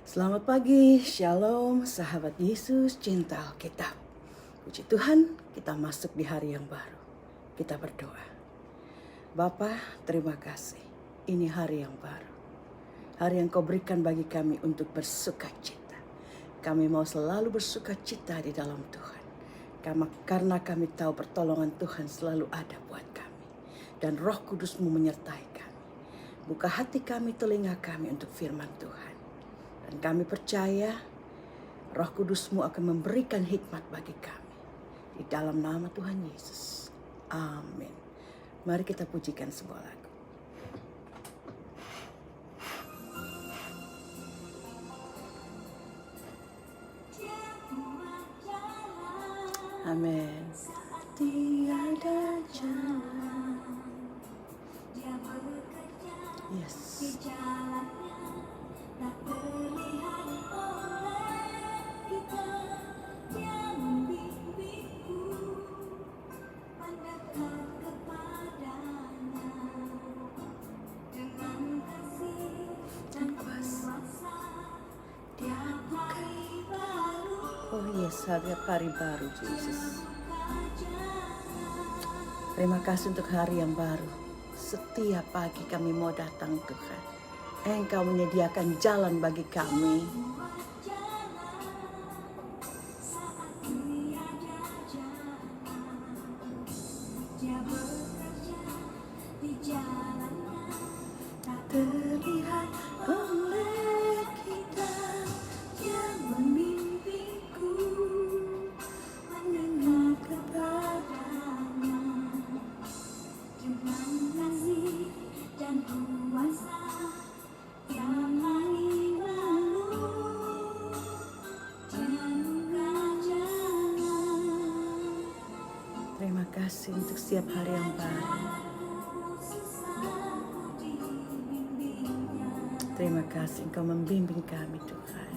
Selamat pagi, Shalom, sahabat Yesus, cinta Alkitab. Puji Tuhan, kita masuk di hari yang baru. Kita berdoa. Bapa, terima kasih. Ini hari yang baru. Hari yang Kau berikan bagi kami untuk bersuka cita. Kami mau selalu bersuka cita di dalam Tuhan. Karena kami tahu pertolongan Tuhan selalu ada buat kami. Dan Roh Kudus-Mu menyertai kami. Buka hati kami, telinga kami untuk firman Tuhan. Dan kami percaya Roh Kudus-Mu akan memberikan hikmat bagi kami. Di dalam nama Tuhan Yesus. Amin. Mari kita pujikan sebuah lagu. Amin. Tiada jalan. Yes. Tak terlihat oleh kita, Dia membimbingku mendekat kepadanya dengan kasih dan kuasa. Dia hari baru. Oh yes, hari baru Yesus. Terima kasih untuk hari yang baru. Setiap pagi kami mau datang Tuhan. Engkau menyediakan jalan bagi kami. Terlihat oleh kita, Dia membimbingku mendengar kepadanya dengan kasih dan kuasa. Terima kasih untuk setiap hari yang baru. Terima kasih Engkau membimbing kami Tuhan.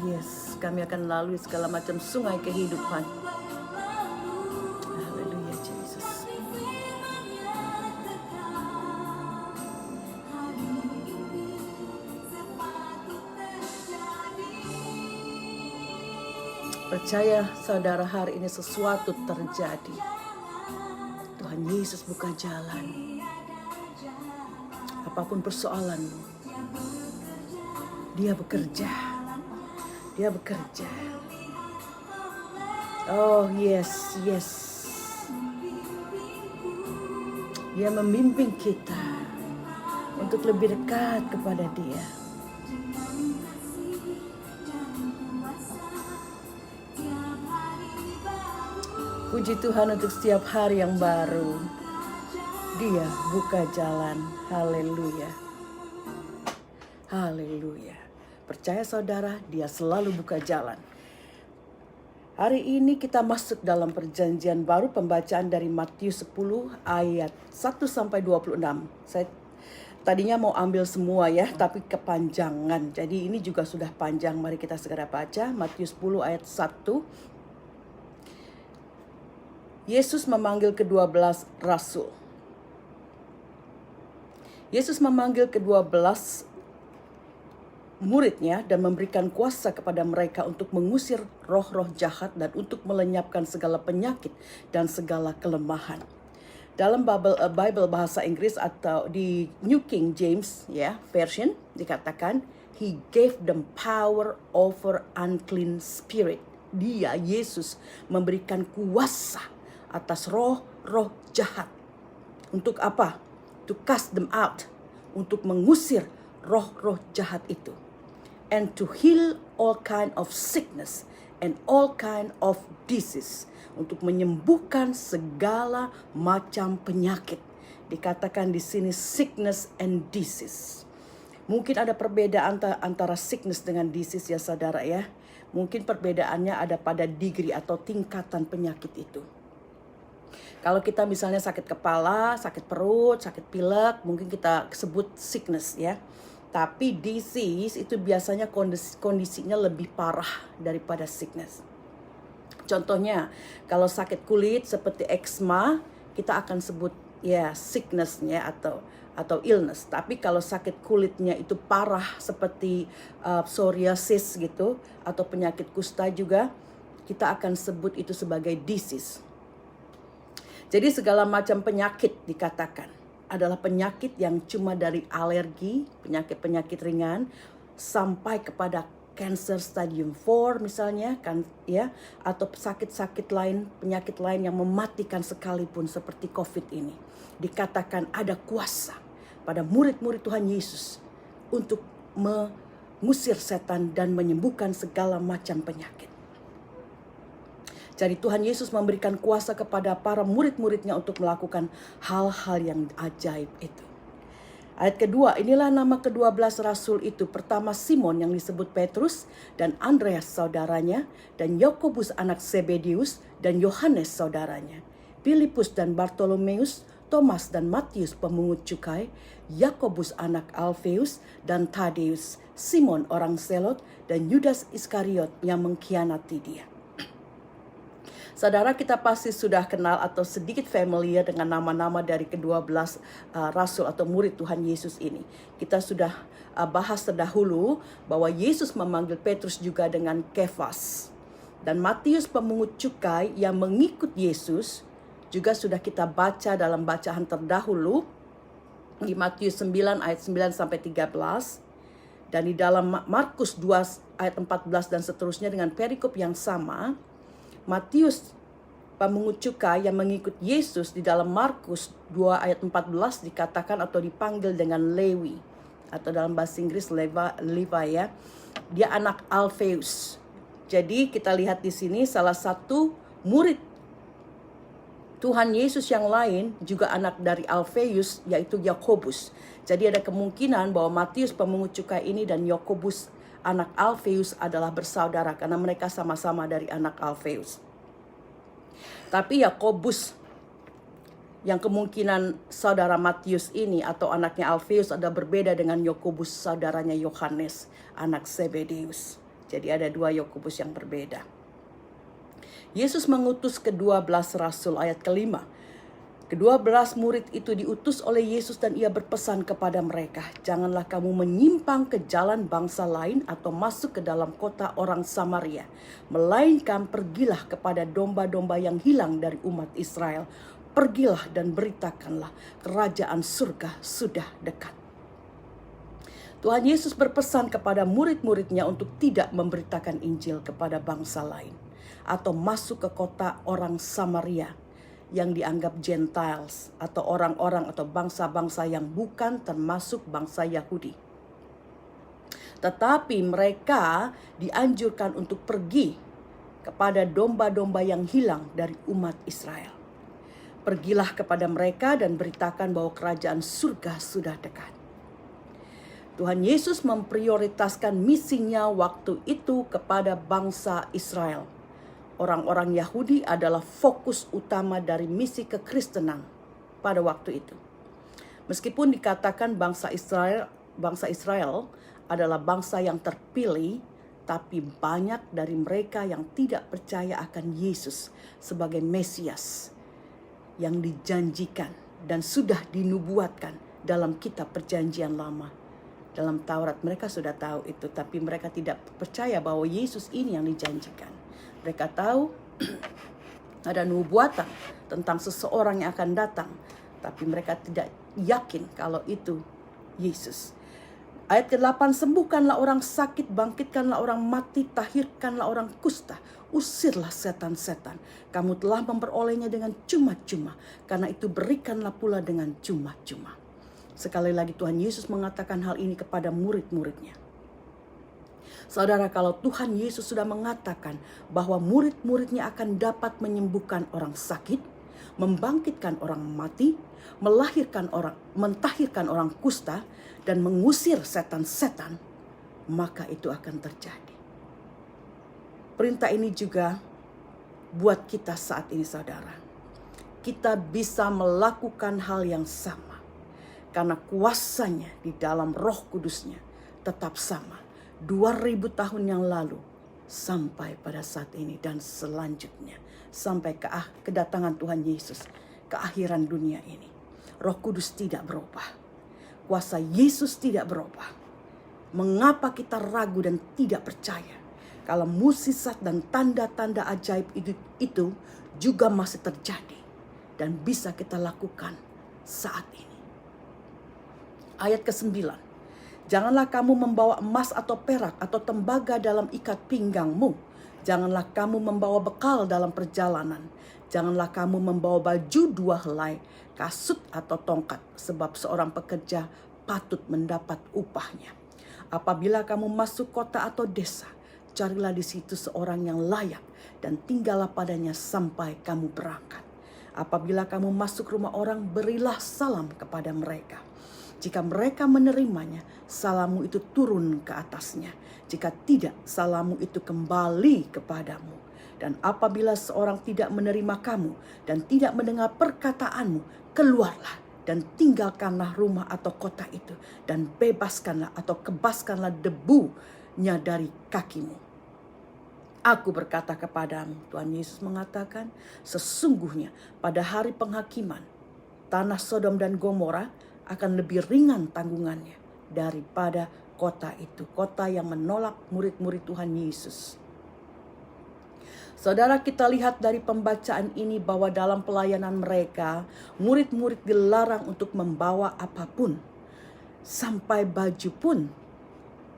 Yes, kami akan lalui segala macam sungai kehidupan. Haleluya Yesus. Percaya saudara, hari ini sesuatu terjadi. Tuhan Yesus buka jalan. Apapun persoalanmu, Dia bekerja. Dia bekerja. Oh yes. Dia membimbing kita untuk lebih dekat kepada Dia. Puji Tuhan untuk setiap hari yang baru. Dia buka jalan. Haleluya. Haleluya. Percaya saudara, Dia selalu buka jalan. Hari ini kita masuk dalam perjanjian baru, pembacaan dari Matius 10 ayat 1 sampai 26. Saya tadinya mau ambil semua ya, tapi kepanjangan. Jadi ini juga sudah panjang. Mari kita segera baca Matius 10 ayat 1. Yesus memanggil ke-12 rasul. Yesus memanggil ke-12 muridnya dan memberikan kuasa kepada mereka untuk mengusir roh-roh jahat dan untuk melenyapkan segala penyakit dan segala kelemahan. Dalam Bible bahasa Inggris atau di New King James version dikatakan, He gave them power over unclean spirit. Dia, Yesus, memberikan kuasa atas roh-roh jahat. Untuk apa? To cast them out. Untuk mengusir roh-roh jahat itu. And to heal all kind of sickness and all kind of disease. Untuk menyembuhkan segala macam penyakit. Dikatakan di sini sickness and disease. Mungkin ada perbedaan antara sickness dengan disease ya saudara ya. Mungkin perbedaannya ada pada degree atau tingkatan penyakit itu. Kalau kita misalnya sakit kepala, sakit perut, sakit pilek, mungkin kita sebut sickness ya. Tapi disease itu biasanya kondisinya lebih parah daripada sickness. Contohnya, kalau sakit kulit seperti eczema, kita akan sebut ya sickness-nya atau illness. Tapi kalau sakit kulitnya itu parah seperti psoriasis gitu atau penyakit kusta juga, kita akan sebut itu sebagai disease. Jadi segala macam penyakit dikatakan adalah penyakit yang cuma dari alergi, penyakit-penyakit ringan sampai kepada cancer stadium 4 misalnya kan ya, atau sakit-sakit lain, penyakit lain yang mematikan sekalipun seperti COVID ini. Dikatakan ada kuasa pada murid-murid Tuhan Yesus untuk mengusir setan dan menyembuhkan segala macam penyakit. Jadi Tuhan Yesus memberikan kuasa kepada para murid-muridnya untuk melakukan hal-hal yang ajaib itu. Ayat kedua, inilah nama ke-12 rasul itu. Pertama Simon yang disebut Petrus dan Andreas saudaranya, dan Yakobus anak Zebedeus dan Yohanes saudaranya, Filipus dan Bartolomeus, Thomas dan Matius pemungut cukai, Yakobus anak Alfeus dan Tadeus, Simon orang Selot, dan Yudas Iskariot yang mengkhianati dia. Saudara, kita pasti sudah kenal atau sedikit familiar dengan nama-nama dari ke-12 rasul atau murid Tuhan Yesus ini. Kita sudah bahas terdahulu bahwa Yesus memanggil Petrus juga dengan Kefas. Dan Matius pemungut cukai yang mengikut Yesus juga sudah kita baca dalam bacaan terdahulu di Matius 9 ayat 9 sampai 13. Dan di dalam Markus 2 ayat 14 dan seterusnya dengan perikop yang sama. Matius pemungut cukai yang mengikut Yesus di dalam Markus 2 ayat 14 dikatakan atau dipanggil dengan Lewi, atau dalam bahasa Inggris Levi ya. Dia anak Alfeus. Jadi kita lihat di sini salah satu murid Tuhan Yesus yang lain juga anak dari Alfeus, yaitu Yakobus. Jadi ada kemungkinan bahwa Matius pemungut cukai ini dan Yakobus anak Alfeus adalah bersaudara karena mereka sama-sama dari anak Alfeus. Tapi Yakobus yang kemungkinan saudara Matius ini atau anaknya Alfeus ada berbeda dengan Yakobus saudaranya Yohanes anak Zebedeus. Jadi ada dua Yakobus yang berbeda. Yesus mengutus ke-12 rasul ayat kelima. Ke-12 murid itu diutus oleh Yesus dan ia berpesan kepada mereka, janganlah kamu menyimpang ke jalan bangsa lain atau masuk ke dalam kota orang Samaria, melainkan pergilah kepada domba-domba yang hilang dari umat Israel. Pergilah dan beritakanlah, kerajaan surga sudah dekat. Tuhan Yesus berpesan kepada murid-muridnya untuk tidak memberitakan Injil kepada bangsa lain atau masuk ke kota orang Samaria yang dianggap Gentiles atau orang-orang atau bangsa-bangsa yang bukan termasuk bangsa Yahudi. Tetapi mereka dianjurkan untuk pergi kepada domba-domba yang hilang dari umat Israel. Pergilah kepada mereka dan beritakan bahwa kerajaan surga sudah dekat. Tuhan Yesus memprioritaskan misinya waktu itu kepada bangsa Israel. Orang-orang Yahudi adalah fokus utama dari misi kekristenan pada waktu itu. Meskipun dikatakan bangsa Israel adalah bangsa yang terpilih, tapi banyak dari mereka yang tidak percaya akan Yesus sebagai Mesias yang dijanjikan dan sudah dinubuatkan dalam kitab Perjanjian Lama. Dalam Taurat mereka sudah tahu itu, tapi mereka tidak percaya bahwa Yesus ini yang dijanjikan. Mereka tahu ada nubuatan tentang seseorang yang akan datang, tapi mereka tidak yakin kalau itu Yesus. Ayat ke-8, sembuhkanlah orang sakit, bangkitkanlah orang mati, tahirkanlah orang kusta, usirlah setan-setan. Kamu telah memperolehnya dengan cuma-cuma, karena itu berikanlah pula dengan cuma-cuma. Sekali lagi Tuhan Yesus mengatakan hal ini kepada murid-muridnya. Saudara, kalau Tuhan Yesus sudah mengatakan bahwa murid-muridnya akan dapat menyembuhkan orang sakit, membangkitkan orang mati, mentahirkan orang kusta, dan mengusir setan-setan, maka itu akan terjadi. Perintah ini juga buat kita saat ini, saudara. Kita bisa melakukan hal yang sama, karena kuasanya di dalam Roh Kudusnya tetap sama. 2000 tahun yang lalu sampai pada saat ini dan selanjutnya sampai kedatangan Tuhan Yesus ke akhiran dunia ini. Roh Kudus tidak berubah. Kuasa Yesus tidak berubah. Mengapa kita ragu dan tidak percaya kalau mukjizat dan tanda-tanda ajaib itu juga masih terjadi dan bisa kita lakukan saat ini? Ayat ke-9. Janganlah kamu membawa emas atau perak atau tembaga dalam ikat pinggangmu. Janganlah kamu membawa bekal dalam perjalanan. Janganlah kamu membawa baju 2 helai, kasut atau tongkat, sebab seorang pekerja patut mendapat upahnya. Apabila kamu masuk kota atau desa, carilah di situ seorang yang layak dan tinggallah padanya sampai kamu berangkat. Apabila kamu masuk rumah orang, berilah salam kepada mereka. Jika mereka menerimanya, salammu itu turun ke atasnya. Jika tidak, salammu itu kembali kepadamu. Dan apabila seorang tidak menerima kamu dan tidak mendengar perkataanmu, keluarlah dan tinggalkanlah rumah atau kota itu, dan bebaskanlah atau kebaskanlah debunya dari kakimu. Aku berkata kepadamu, Tuhan Yesus mengatakan, sesungguhnya pada hari penghakiman, tanah Sodom dan Gomora akan lebih ringan tanggungannya daripada kota itu, kota yang menolak murid-murid Tuhan Yesus. Saudara, kita lihat dari pembacaan ini bahwa dalam pelayanan mereka, murid-murid dilarang untuk membawa apapun. Sampai baju pun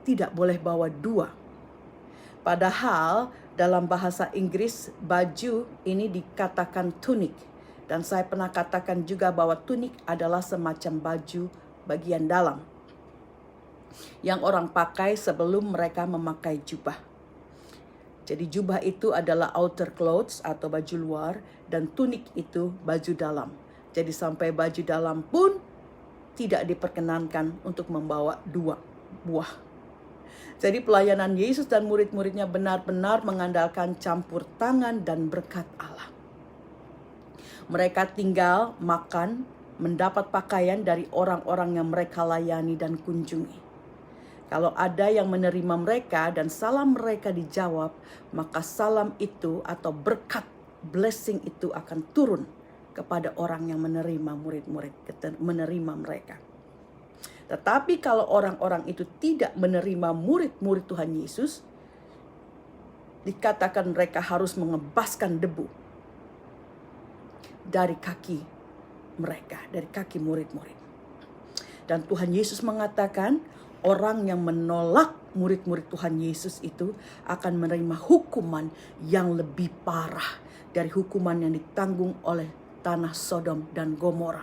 tidak boleh bawa 2. Padahal dalam bahasa Inggris, baju ini dikatakan tunic. Dan saya pernah katakan juga bahwa tunic adalah semacam baju bagian dalam yang orang pakai sebelum mereka memakai jubah. Jadi jubah itu adalah outer clothes atau baju luar, dan tunik itu baju dalam. Jadi sampai baju dalam pun tidak diperkenankan untuk membawa 2 buah. Jadi pelayanan Yesus dan murid-muridnya benar-benar mengandalkan campur tangan dan berkat Allah. Mereka tinggal, makan, mendapat pakaian dari orang-orang yang mereka layani dan kunjungi. Kalau ada yang menerima mereka dan salam mereka dijawab, maka salam itu atau berkat blessing itu akan turun kepada orang yang menerima menerima mereka. Tetapi kalau orang-orang itu tidak menerima murid-murid Tuhan Yesus, dikatakan mereka harus mengebaskan debu dari kaki mereka, dari kaki murid-murid. Dan Tuhan Yesus mengatakan, orang yang menolak murid-murid Tuhan Yesus itu akan menerima hukuman yang lebih parah dari hukuman yang ditanggung oleh tanah Sodom dan Gomora.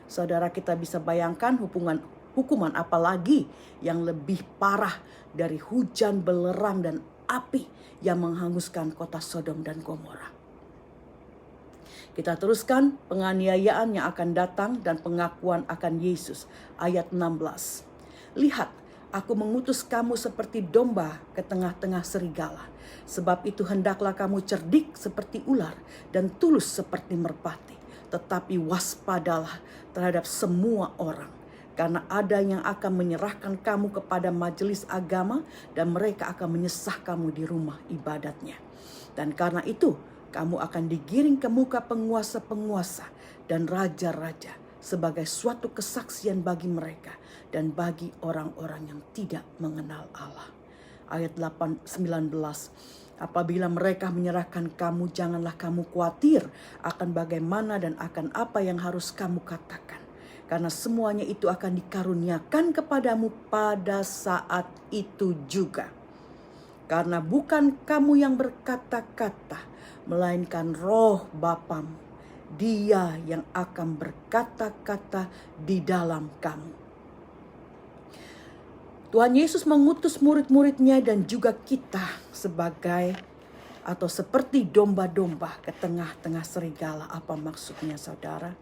Saudara, kita bisa bayangkan hukuman apalagi yang lebih parah dari hujan belerang dan api yang menghanguskan kota Sodom dan Gomora. Kita teruskan penganiayaan yang akan datang dan pengakuan akan Yesus. Ayat 16. Lihat, aku mengutus kamu seperti domba ke tengah-tengah serigala. Sebab itu hendaklah kamu cerdik seperti ular dan tulus seperti merpati. Tetapi waspadalah terhadap semua orang. Karena ada yang akan menyerahkan kamu kepada majelis agama dan mereka akan menyesah kamu di rumah ibadatnya. Dan karena itu, kamu akan digiring ke muka penguasa-penguasa dan raja-raja sebagai suatu kesaksian bagi mereka dan bagi orang-orang yang tidak mengenal Allah. Ayat 19. Apabila mereka menyerahkan kamu, janganlah kamu khawatir akan bagaimana dan akan apa yang harus kamu katakan. Karena semuanya itu akan dikaruniakan kepadamu pada saat itu juga. Karena bukan kamu yang berkata-kata, melainkan Roh Bapamu. Dia yang akan berkata-kata di dalam kamu. Tuhan Yesus mengutus murid-muridnya dan juga kita sebagai atau seperti domba-domba ke tengah-tengah serigala. Apa maksudnya, saudara?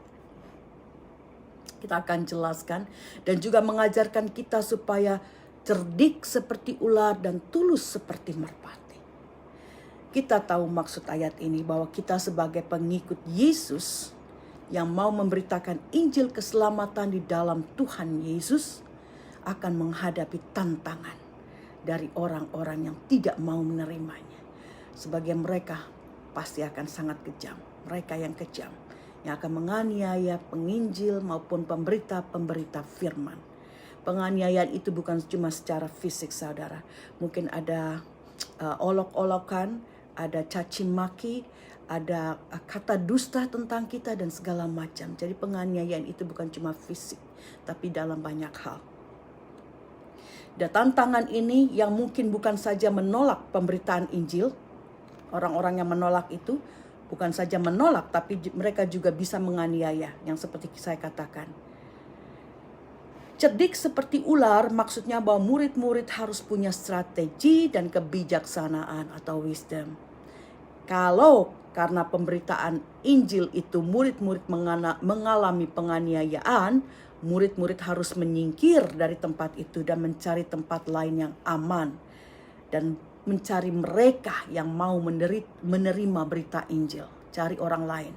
Kita akan jelaskan dan juga mengajarkan kita supaya cerdik seperti ular dan tulus seperti merpati. Kita tahu maksud ayat ini bahwa kita sebagai pengikut Yesus yang mau memberitakan Injil keselamatan di dalam Tuhan Yesus akan menghadapi tantangan dari orang-orang yang tidak mau menerimanya. Sebagai mereka pasti akan sangat kejam. Mereka yang kejam, yang akan menganiaya penginjil maupun pemberita-pemberita firman. Penganiayaan itu bukan cuma secara fisik, saudara. Mungkin ada olok-olokan, ada caci maki, ada kata dusta tentang kita dan segala macam. Jadi penganiayaan itu bukan cuma fisik, tapi dalam banyak hal. Dan tantangan ini yang mungkin bukan saja menolak pemberitaan Injil, orang-orang yang menolak itu bukan saja menolak, tapi mereka juga bisa menganiaya, yang seperti saya katakan. Cerdik seperti ular maksudnya bahwa murid-murid harus punya strategi dan kebijaksanaan atau wisdom. Kalau karena pemberitaan Injil itu murid-murid mengalami penganiayaan, murid-murid harus menyingkir dari tempat itu dan mencari tempat lain yang aman. Dan mencari mereka yang mau menerima berita Injil. Cari orang lain.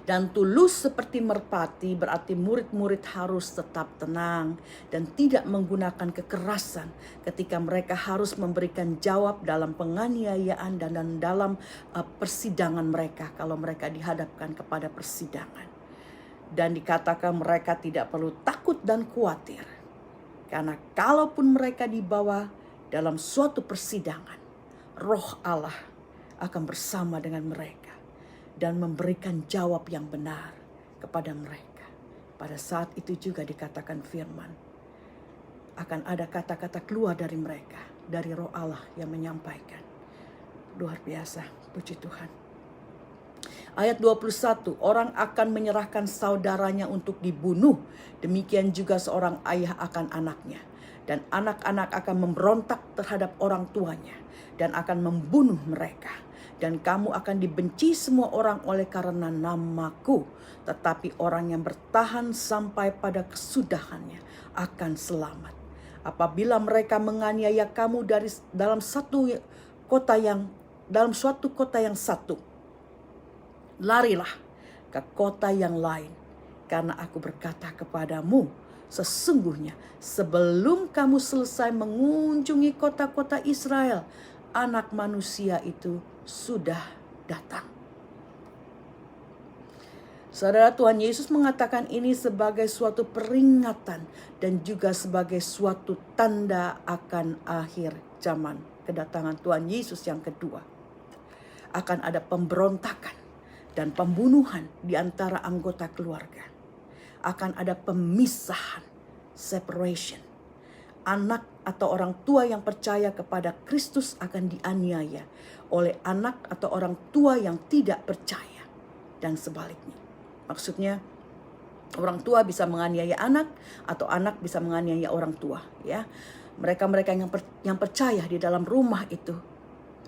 Dan tulus seperti merpati berarti murid-murid harus tetap tenang dan tidak menggunakan kekerasan ketika mereka harus memberikan jawab dalam penganiayaan dan dalam persidangan mereka kalau mereka dihadapkan kepada persidangan. Dan dikatakan mereka tidak perlu takut dan khawatir. Karena kalaupun mereka dibawa dalam suatu persidangan, Roh Allah akan bersama dengan mereka dan memberikan jawab yang benar kepada mereka. Pada saat itu juga dikatakan firman, akan ada kata-kata keluar dari mereka, dari Roh Allah yang menyampaikan. Luar biasa, puji Tuhan. Ayat 21, orang akan menyerahkan saudaranya untuk dibunuh. Demikian juga seorang ayah akan anaknya. Dan anak-anak akan memberontak terhadap orang tuanya dan akan membunuh mereka. Dan kamu akan dibenci semua orang oleh karena namaku. Tetapi orang yang bertahan sampai pada kesudahannya akan selamat. Apabila mereka menganiaya kamu dalam suatu kota yang satu, larilah ke kota yang lain. Karena aku berkata kepadamu, sesungguhnya sebelum kamu selesai mengunjungi kota-kota Israel, Anak Manusia itu sudah datang. Saudara, Tuhan Yesus mengatakan ini sebagai suatu peringatan dan juga sebagai suatu tanda akan akhir zaman, kedatangan Tuhan Yesus yang kedua. Akan ada pemberontakan dan pembunuhan di antara anggota keluarga. Akan ada pemisahan, separation. Anak atau orang tua yang percaya kepada Kristus akan dianiaya oleh anak atau orang tua yang tidak percaya dan sebaliknya. Maksudnya orang tua bisa menganiaya anak atau anak bisa menganiaya orang tua, ya. Mereka-mereka yang percaya di dalam rumah itu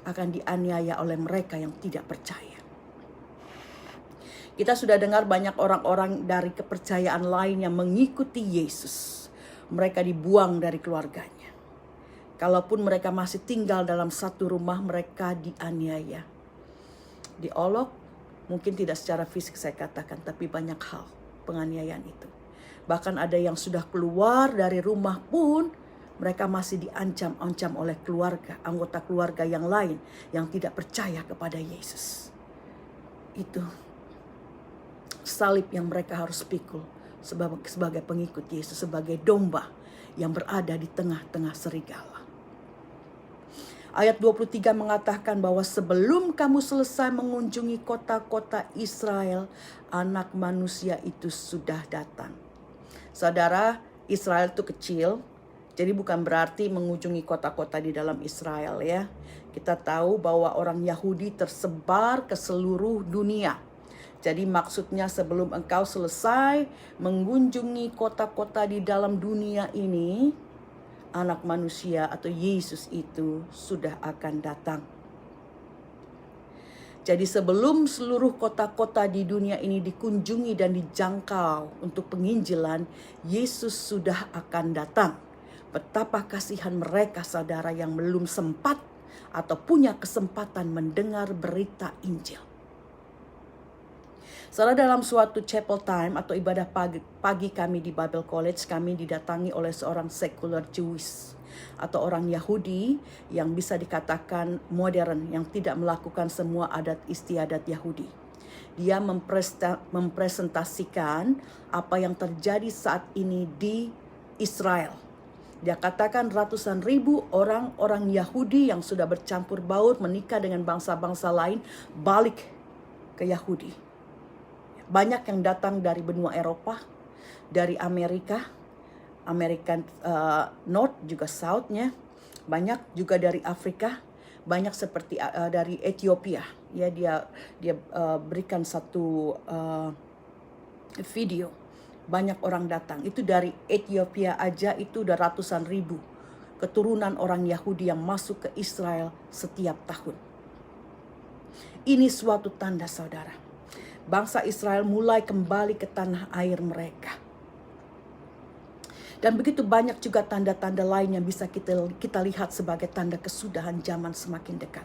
akan dianiaya oleh mereka yang tidak percaya. Kita sudah dengar banyak orang-orang dari kepercayaan lain yang mengikuti Yesus. Mereka dibuang dari keluarganya. Kalaupun mereka masih tinggal dalam satu rumah, mereka dianiaya. Diolok, mungkin tidak secara fisik saya katakan, tapi banyak hal penganiayaan itu. Bahkan ada yang sudah keluar dari rumah pun, mereka masih diancam-ancam oleh keluarga, anggota keluarga yang lain yang tidak percaya kepada Yesus. Itu salib yang mereka harus pikul sebagai pengikut Yesus, sebagai domba yang berada di tengah-tengah serigala. Ayat 23 mengatakan bahwa sebelum kamu selesai mengunjungi kota-kota Israel, Anak Manusia itu sudah datang. Saudara, Israel itu kecil, jadi bukan berarti mengunjungi kota-kota di dalam Israel, ya. Kita tahu bahwa orang Yahudi tersebar ke seluruh dunia. Jadi maksudnya sebelum engkau selesai mengunjungi kota-kota di dalam dunia ini, Anak Manusia atau Yesus itu sudah akan datang. Jadi sebelum seluruh kota-kota di dunia ini dikunjungi dan dijangkau untuk penginjilan, Yesus sudah akan datang. Betapa kasihan mereka, saudara, yang belum sempat atau punya kesempatan mendengar berita Injil. Saudara, dalam suatu chapel time atau ibadah pagi kami di Bible College, kami didatangi oleh seorang secular Jewish atau orang Yahudi yang bisa dikatakan modern, yang tidak melakukan semua adat istiadat Yahudi. Dia mempresentasikan apa yang terjadi saat ini di Israel. Dia katakan ratusan ribu orang-orang Yahudi yang sudah bercampur baur menikah dengan bangsa-bangsa lain balik ke Yahudi. Banyak yang datang dari benua Eropa, dari Amerika North juga South-nya, banyak juga dari Afrika, banyak seperti dari Ethiopia. Ya, dia berikan satu video, banyak orang datang. Itu dari Ethiopia aja itu udah ratusan ribu keturunan orang Yahudi yang masuk ke Israel setiap tahun. Ini suatu tanda, saudara. Bangsa Israel mulai kembali ke tanah air mereka. Dan begitu banyak juga tanda-tanda lain yang bisa kita lihat sebagai tanda kesudahan zaman semakin dekat.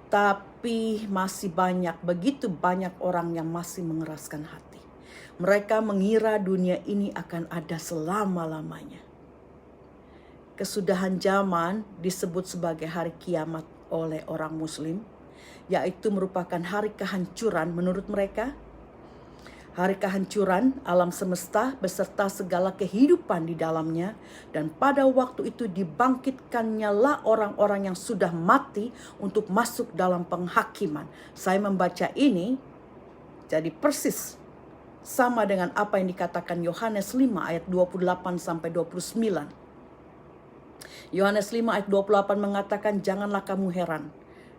Tapi masih begitu banyak orang yang masih mengeraskan hati. Mereka mengira dunia ini akan ada selama-lamanya. Kesudahan zaman disebut sebagai hari kiamat oleh orang Muslim, yaitu merupakan hari kehancuran menurut mereka. Hari kehancuran alam semesta beserta segala kehidupan di dalamnya, dan pada waktu itu dibangkitkannya lah orang-orang yang sudah mati untuk masuk dalam penghakiman. Saya membaca ini jadi persis sama dengan apa yang dikatakan Yohanes 5 ayat 28 sampai 29. Yohanes 5 ayat 28 mengatakan, "Janganlah kamu heran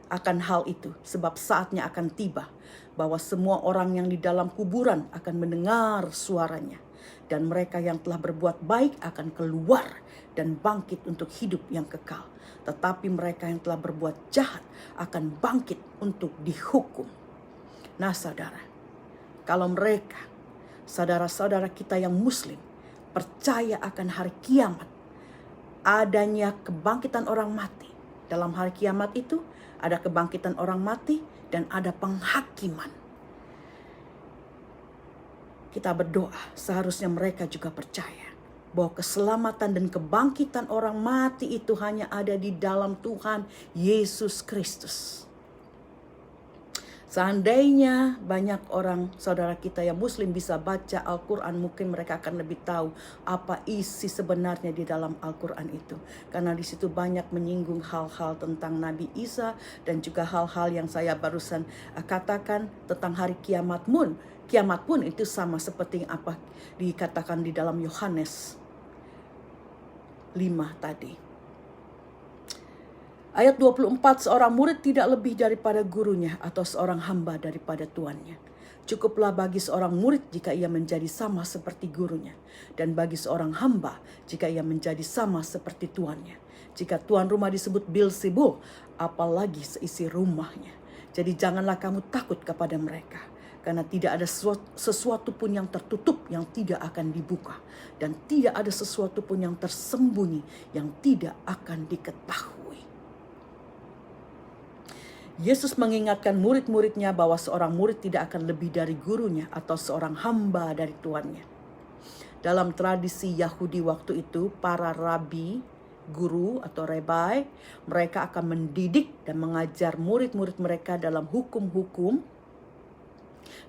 akan hal itu, sebab saatnya akan tiba bahwa semua orang yang di dalam kuburan akan mendengar suaranya, dan mereka yang telah berbuat baik akan keluar dan bangkit untuk hidup yang kekal, tetapi mereka yang telah berbuat jahat akan bangkit untuk dihukum." Nah, saudara, kalau mereka, saudara-saudara kita yang Muslim, percaya akan hari kiamat, adanya kebangkitan orang mati. Dalam hari kiamat itu ada kebangkitan orang mati dan ada penghakiman. Kita berdoa seharusnya mereka juga percaya bahwa keselamatan dan kebangkitan orang mati itu hanya ada di dalam Tuhan Yesus Kristus. Seandainya banyak orang saudara kita yang Muslim bisa baca Al-Quran, mungkin mereka akan lebih tahu apa isi sebenarnya di dalam Al-Quran itu. Karena di situ banyak menyinggung hal-hal tentang Nabi Isa dan juga hal-hal yang saya barusan katakan tentang hari kiamat pun. Kiamat pun itu sama seperti apa dikatakan di dalam Yohanes 5 tadi. Ayat 24, seorang murid tidak lebih daripada gurunya atau seorang hamba daripada tuannya. Cukuplah bagi seorang murid jika ia menjadi sama seperti gurunya, dan bagi seorang hamba jika ia menjadi sama seperti tuannya. Jika tuan rumah disebut Beelzebul, apalagi seisi rumahnya. Jadi janganlah kamu takut kepada mereka, karena tidak ada sesuatu pun yang tertutup yang tidak akan dibuka, dan tidak ada sesuatu pun yang tersembunyi yang tidak akan diketahui. Yesus mengingatkan murid-muridnya bahwa seorang murid tidak akan lebih dari gurunya atau seorang hamba dari tuannya. Dalam tradisi Yahudi waktu itu, para rabi, guru atau rabai, mereka akan mendidik dan mengajar murid-murid mereka dalam hukum-hukum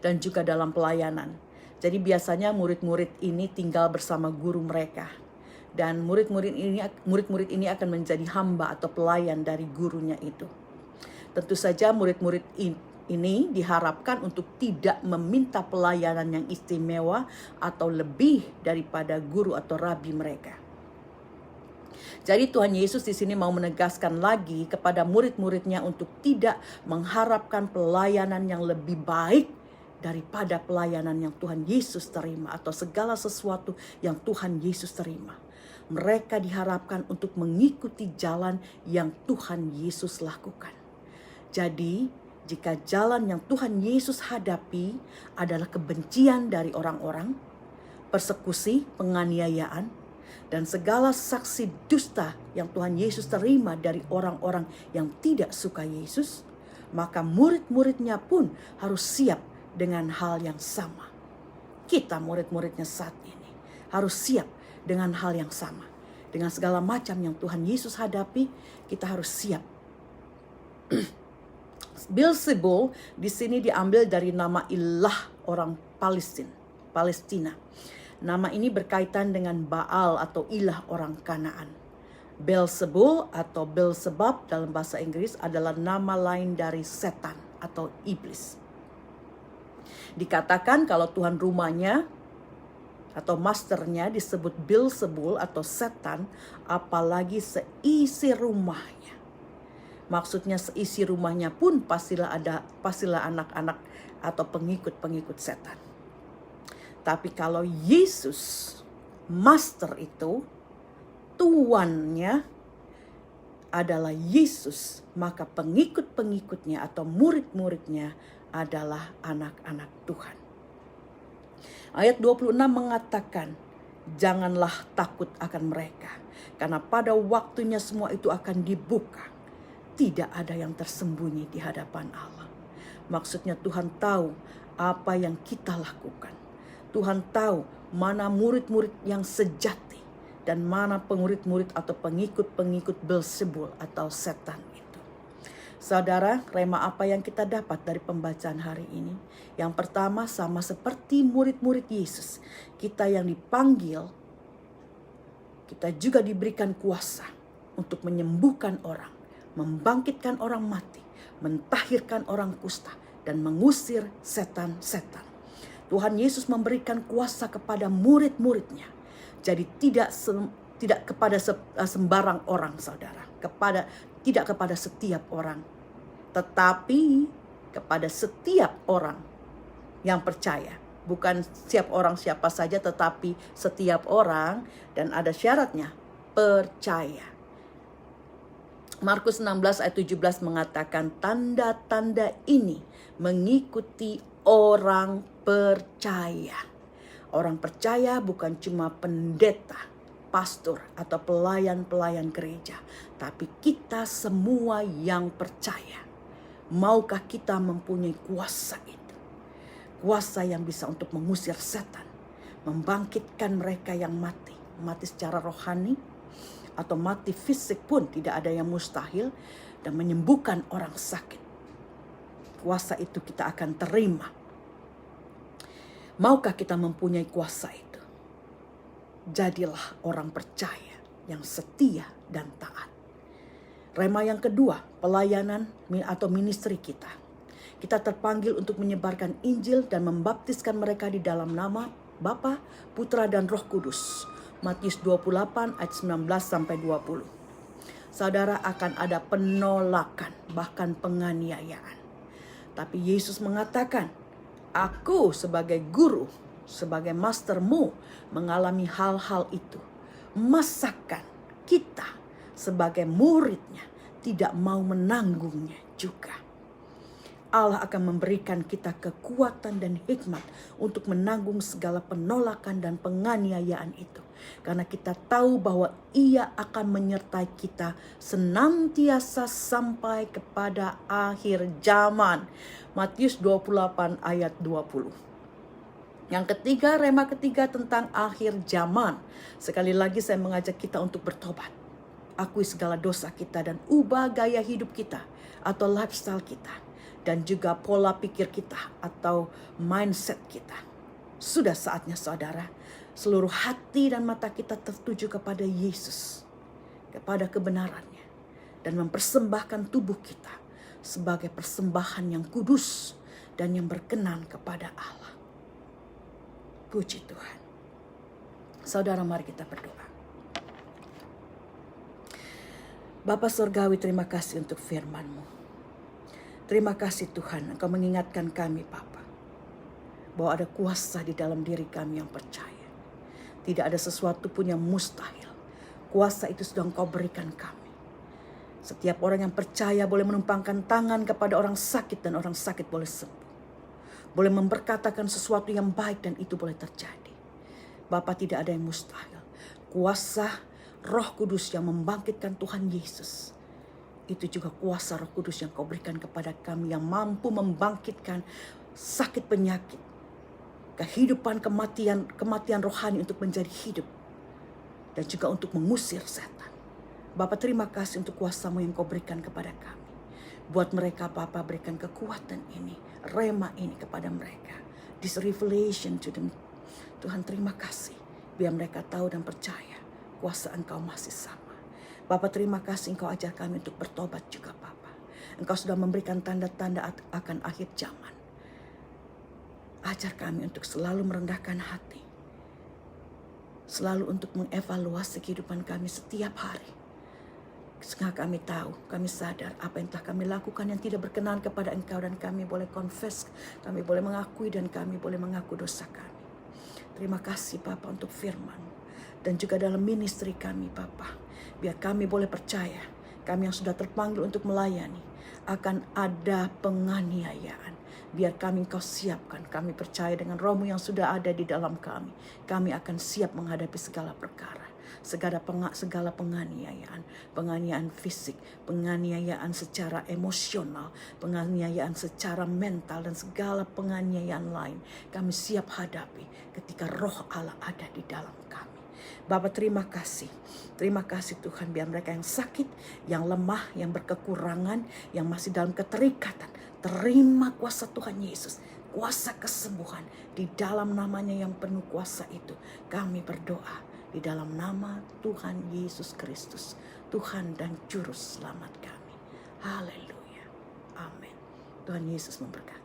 dan juga dalam pelayanan. Jadi biasanya murid-murid ini tinggal bersama guru mereka. Dan murid-murid ini akan menjadi hamba atau pelayan dari gurunya itu. Tentu saja murid-murid ini diharapkan untuk tidak meminta pelayanan yang istimewa atau lebih daripada guru atau rabi mereka. Jadi Tuhan Yesus di sini mau menegaskan lagi kepada murid-muridnya untuk tidak mengharapkan pelayanan yang lebih baik daripada pelayanan yang Tuhan Yesus terima atau segala sesuatu yang Tuhan Yesus terima. Mereka diharapkan untuk mengikuti jalan yang Tuhan Yesus lakukan. Jadi, jika jalan yang Tuhan Yesus hadapi adalah kebencian dari orang-orang, persekusi, penganiayaan, dan segala saksi dusta yang Tuhan Yesus terima dari orang-orang yang tidak suka Yesus, maka murid-muridnya pun harus siap dengan hal yang sama. Kita murid-muridnya saat ini harus siap dengan hal yang sama. Dengan segala macam yang Tuhan Yesus hadapi, kita harus siap Beelzebul di sini diambil dari nama ilah orang Palestina. Nama ini berkaitan dengan Baal atau ilah orang Kanaan. Beelzebul atau Beelzebub dalam bahasa Inggris adalah nama lain dari setan atau iblis. Dikatakan kalau tuan rumahnya atau masternya disebut Beelzebul atau setan, apalagi seisi rumahnya. Maksudnya seisi rumahnya pun pastilah anak-anak atau pengikut-pengikut setan. Tapi kalau Yesus, master itu, tuannya adalah Yesus, maka pengikut-pengikutnya atau murid-muridnya adalah anak-anak Tuhan. Ayat 26 mengatakan, janganlah takut akan mereka, karena pada waktunya semua itu akan dibuka. Tidak ada yang tersembunyi di hadapan Allah. Maksudnya Tuhan tahu apa yang kita lakukan. Tuhan tahu mana murid-murid yang sejati dan mana murid-murid atau pengikut-pengikut Beelzebul atau setan itu. Saudara, rema apa yang kita dapat dari pembacaan hari ini? Yang pertama, sama seperti murid-murid Yesus, kita yang dipanggil, kita juga diberikan kuasa untuk menyembuhkan orang, membangkitkan orang mati, mentahirkan orang kusta, dan mengusir setan-setan. Tuhan Yesus memberikan kuasa kepada murid-muridnya. Jadi tidak kepada sembarang orang, saudara. Tidak kepada setiap orang. Tetapi kepada setiap orang yang percaya. Bukan setiap orang siapa saja, tetapi setiap orang, dan ada syaratnya, percaya. Markus 16 ayat 17 mengatakan tanda-tanda ini mengikuti orang percaya. Orang percaya bukan cuma pendeta, pastor atau pelayan-pelayan gereja, tapi kita semua yang percaya. Maukah kita mempunyai kuasa itu? Kuasa yang bisa untuk mengusir setan, membangkitkan mereka yang mati secara rohani, atau mati fisik pun tidak ada yang mustahil, dan menyembuhkan orang sakit. Kuasa itu kita akan terima. Maukah kita mempunyai kuasa itu? Jadilah orang percaya yang setia dan taat. Rema yang kedua, pelayanan atau ministry kita. Kita terpanggil untuk menyebarkan Injil dan membaptiskan mereka di dalam nama Bapa, Putra, dan Roh Kudus. Matius 28 ayat 19 sampai 20. Saudara, akan ada penolakan, bahkan penganiayaan. Tapi Yesus mengatakan, aku sebagai guru, sebagai mastermu mengalami hal-hal itu. Masakan kita sebagai muridnya tidak mau menanggungnya juga. Allah akan memberikan kita kekuatan dan hikmat untuk menanggung segala penolakan dan penganiayaan itu. Karena kita tahu bahwa Ia akan menyertai kita senantiasa sampai kepada akhir zaman. Matius 28 ayat 20. Yang ketiga, rema ketiga tentang akhir zaman. Sekali lagi saya mengajak kita untuk bertobat. Akui segala dosa kita dan ubah gaya hidup kita atau lifestyle kita. Dan juga pola pikir kita atau mindset kita. Sudah saatnya saudara, seluruh hati dan mata kita tertuju kepada Yesus, kepada kebenarannya, dan mempersembahkan tubuh kita sebagai persembahan yang kudus dan yang berkenan kepada Allah. Puji Tuhan. Saudara, mari kita berdoa. Bapa Surgawi, terima kasih untuk firman-Mu. Terima kasih Tuhan, Engkau mengingatkan kami Bapa, bahwa ada kuasa di dalam diri kami yang percaya. Tidak ada sesuatu pun yang mustahil. Kuasa itu sudah Engkau berikan kami. Setiap orang yang percaya boleh menumpangkan tangan kepada orang sakit dan orang sakit boleh sembuh. Boleh memberkatakan sesuatu yang baik dan itu boleh terjadi. Bapa, tidak ada yang mustahil. Kuasa Roh Kudus yang membangkitkan Tuhan Yesus, itu juga kuasa Roh Kudus yang Kau berikan kepada kami yang mampu membangkitkan sakit penyakit, kehidupan kematian rohani untuk menjadi hidup, dan juga untuk mengusir setan. Bapa, terima kasih untuk kuasa-Mu yang Kau berikan kepada kami. Buat mereka Bapa, berikan kekuatan ini, rema ini kepada mereka. This revelation to them. Tuhan, terima kasih. Biar mereka tahu dan percaya kuasa Engkau masih sama. Bapa, terima kasih Engkau ajar kami untuk bertobat juga Bapa. Engkau sudah memberikan tanda-tanda akan akhir zaman. Ajar kami untuk selalu merendahkan hati. Selalu untuk mengevaluasi kehidupan kami setiap hari. Sehingga kami tahu, kami sadar apa yang telah kami lakukan yang tidak berkenan kepada Engkau. Dan kami boleh confess, kami boleh mengakui dan kami boleh mengaku dosa kami. Terima kasih Bapa untuk firman. Dan juga dalam ministry kami Bapa. Biar kami boleh percaya, kami yang sudah terpanggil untuk melayani, akan ada penganiayaan. Biar kami Engkau siapkan. Kami percaya dengan Roh-Mu yang sudah ada di dalam kami. Kami akan siap menghadapi segala perkara. Segala penganiayaan, penganiayaan fisik, penganiayaan secara emosional, penganiayaan secara mental, dan segala penganiayaan lain. Kami siap hadapi ketika Roh Allah ada di dalam kami. Bapa, terima kasih. Terima kasih Tuhan, biar mereka yang sakit, yang lemah, yang berkekurangan, yang masih dalam keterikatan, terima kuasa Tuhan Yesus. Kuasa kesembuhan di dalam namanya yang penuh kuasa itu. Kami berdoa di dalam nama Tuhan Yesus Kristus, Tuhan dan Juru Selamat kami. Haleluya. Amin. Tuhan Yesus memberkati.